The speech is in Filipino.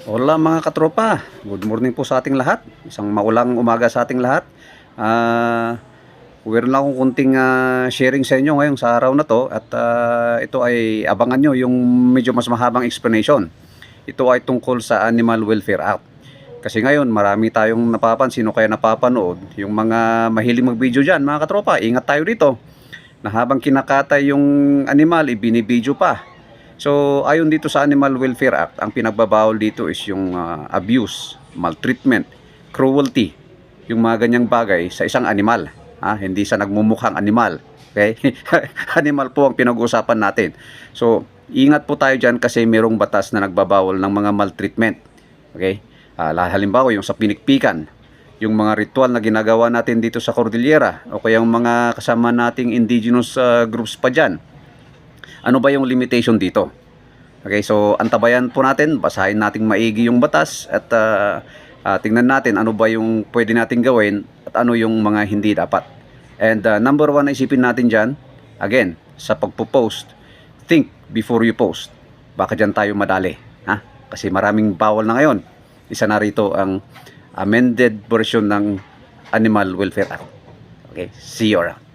Hola mga katropa, good morning po sa ating lahat. Isang maulang umaga sa ating lahat. Meron lang akong kunting sharing sa inyo ngayong sa araw na to. At ito ay abangan nyo yung medyo mas mahabang explanation. Ito ay tungkol sa Animal Welfare Act. Kasi ngayon marami tayong napapansin o kaya napapanood. Yung mga mahilig mag-video dyan mga katropa, ingat tayo dito. Na habang kinakatay yung animal, ibinibidyo pa. So, ayon dito sa Animal Welfare Act, ang pinagbabawal dito is yung abuse, maltreatment, cruelty, yung mga ganyang bagay sa isang animal. Hindi sa nagmumukhang animal. Okay? Animal po ang pinag-uusapan natin. So, ingat po tayo dyan kasi merong batas na nagbabawal ng mga maltreatment. Okay? Halimbawa, yung sa pinikpikan, yung mga ritual na ginagawa natin dito sa Cordillera, o kaya yung mga kasama nating indigenous groups pa dyan. Ano ba yung limitation dito? Okay, so antabayan po natin, basahin nating maigi yung batas at tingnan natin ano ba yung pwede nating gawin at ano yung mga hindi dapat. And number one na isipin natin dyan, again, sa pagpo-post, think before you post. Baka dyan tayo madali. Kasi maraming bawal na ngayon. Isa na rito ang amended version ng Animal Welfare Act. Okay, see you around.